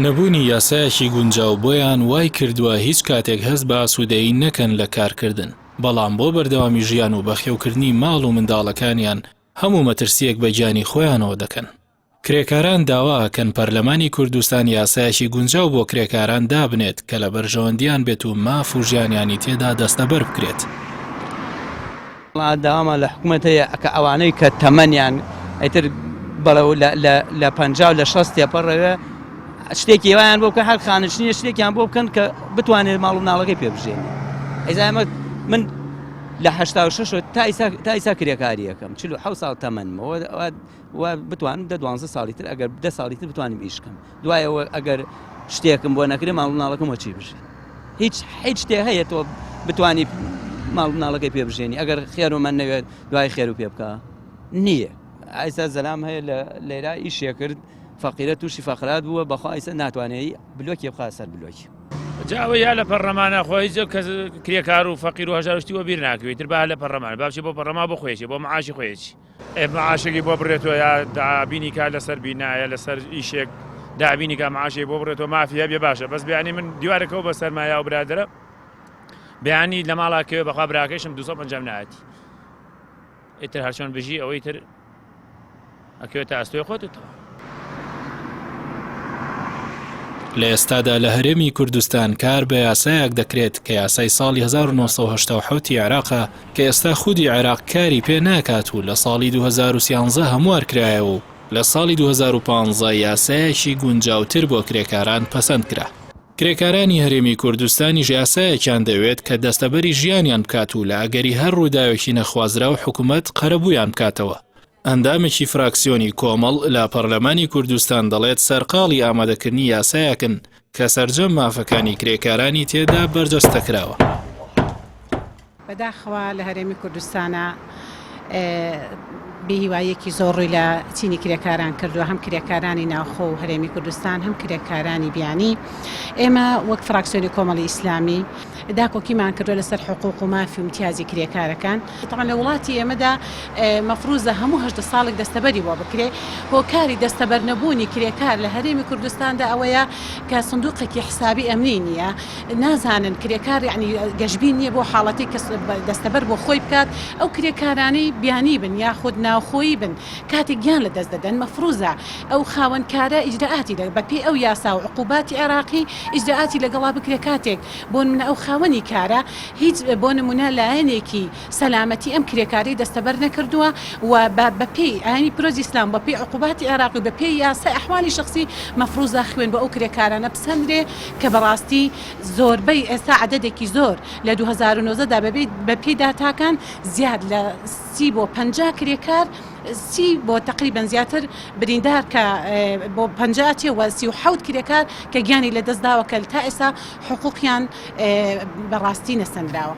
نەبوونی یاسایەکی گونجاو بۆیان وای کردووە هیچ کاتێک هەست بە ئاسوودەیی نەکەن لە کارکردن، بەڵام بۆ بەردەوامی ژیان و بەخێوکردنی ماڵ و منداڵەکانیان هەموو مەترسیەک بە گیانی خۆیانەوە دەکەن. کرێکاران داوا ئەکەن پەرلەمانی کوردستان یاسایەکی گونجاو بۆ کرێکاران دابنێت کە لە بەرژەوەندیان بێت و ماف و ژیانیانی تێدا دەستەبەر بکرێت. داوامە لە حکوومەتەیە کە ئەوانەی کە تەمەنیان ئەیتر بەڵەو لە 50 لە 60 تێپەڕەوە شتێکی ئێوایان بۆ بکە هەر خانشنیە شتێکیان بۆ بکەن کە بتوانێت ماڵ و منداڵەکەی پێبژێنێ. ئەیزامە من لە 86 تا ئیسا کرێکاری یەکەم 47 ساڵ تەمەنمەوە و بتوانم 12 ساڵی تر ئەگەر 10 ساڵی تر بتوانم ئیشکەم. دوایەوە ئەگەر شتێکم بۆ نەکرێ ماڵ و منداڵەکەم وەچی بژێن. هیچ شتێک هەیە تۆ بتوانی ماڵ و منداڵەکەی پێبژێنی ئەگەر خێر و من نەوێت دوای خێر و پێ بکە نییە. ئایسا زەلام هەیە لە لێرا ئیشێ کرد فەقیرە تووشی فەقرات بووە بەخوا ئیسا ناتوانێت بلۆکی بخا سەر بلۆکی. جاوە یا لە پەرلەمانە خۆی کەس کرێکار و فەقیر و هەژارشتیوە بیر ناکەوێت تر با لە پەرلەمان بابچێ بۆ پەرلەما بۆ خۆیەکی بۆ معاشی خۆیەکی معاشێکی بۆ بڕێتەوە یا دابینی کا لەسەر بینایە لەسەر ئیشێک دابینی کا معاشی بۆ بڕێتەوە مافیا بێ باشە بەس بیانی من دیوارەکەەوە بە سەرمایە و برادرە بیانی لە ماڵاکەوێ بەخوا براکەشم 250 نهاتی ئیتر هەرچۆن بژی ئەوەی تر ئەکەوێتە ئەستۆی خۆتتەوە. لە ئێستادا لە هەرێمی کوردستان کار بە یاسایەک دەکرێت کە یاسای ساڵی 1970 عێراقە کە ئێستا خودی عێراق کاری پێ ناکات و لە ساڵی 2013 هەموار کرایە و لە ساڵی 2015 یاسایەکی گونجاوتر بۆ کرێکاران پەسەند کرا. کرێکارانی هەرێمی کوردستانیش یاسایەکیان دەوێت کە دەستەبەری ژیانیان بکات و لە ئەگەری هەر ڕووداوێکی نەخوازرا و حکوومەت قەرەبوویان بکاتەوە. ئەندامێکی فراکسیۆنی کۆمەڵ لە پەرلەمانی کوردستان دەڵێت سەرقاڵی ئامادەکردنی یاسایەکن کە سەرجەم مافەکانی کرێکارانی تێدا بەرجەستەکراوە. بەداخەوە لە هەرێمی کوردستانە بێهیوایەکی زۆڕووی لە چینی کرێکاران کردووە، هەم کرێکارانی ناوخۆ و هەرێمی کوردستان هەم کرێکارانی بیانی. ئێمە وەک فراکسیۆنی کۆمەڵی ئیسلامی داکۆکیمان کردووە لەسەر حقوق و مافی و امتیازی کرێکارەکان. طبعا لە وڵاتی ئێمەدا مەفروزە هەموو 8 ساڵێک دەستەبەری بۆ بکرێ. هۆکاری دەستەبەر نەبوونی کرێکار لە هەرێمی کوردستاندا ئەوەیە کە سندوقێکی حسابی ئەمنی نییە، نازانن کرێکار یعنی گەشتبین نییە بۆ حاڵەتی کە دەستەبەر بۆ خۆی بکات. ئەو کرێکارانەی بیانی بن یاخود ناوخۆیی بن کاتێک گیان لە دەست دەدەن مەفروزە ئەو خاوەنکارە ئیجراعاتی بەپێی ئەو یاسا و عقوباتی عێراقی ئیجراعاتی لەگەڵا بکرێ. کاتێک بۆ نمونە ئەو خاوەنی کارە هیچ بۆ نمونە لایەنێکی سەلامەتی ئەم کرێکاری دەستەبەر نەکردووە و بەپێی ئاینی پرۆژی ئیسلام بەپێی عقوباتی عێراقی بەپێی یاسای ئەحوالی شخصی مەفروزە خوێن بە ئەو کرێکارانە بسەندرێ کە بەڕاستی زۆربەی ئێستا عەدەدێکی زۆر لە 2019دا بەپێی داتاکان زیاد لە 30 بۆ 50 کرێکار 30 بۆ تقریبا زیاتر بریندار کە بۆ 50 و 37 کرێکار کە گیانی لە دەستداوە کە تا ئێستا حقوقیان بەڕاستی نەسەندراوە.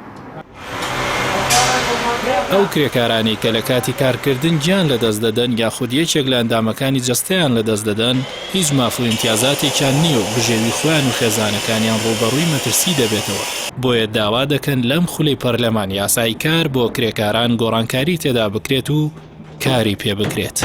ئەو کرێکارانی کە لە کاتی کارکردن گیان لە دەست دەدەن یاخود یەکێک لە ئەندامەکانی جەستەیان لە دەست دەدەن هیچ ماف و امتیازاتێکیان نییە و بژێوی خۆیان و خێزانەکانیان ڕوبەڕووی مەترسی دەبێتەوە. بۆیە داوا دەکەن لەم خولەی پەرلەمان یاسای کار بۆ کرێکاران گۆڕانکاری تێدا بکرێت و کاری پێ بکرێت.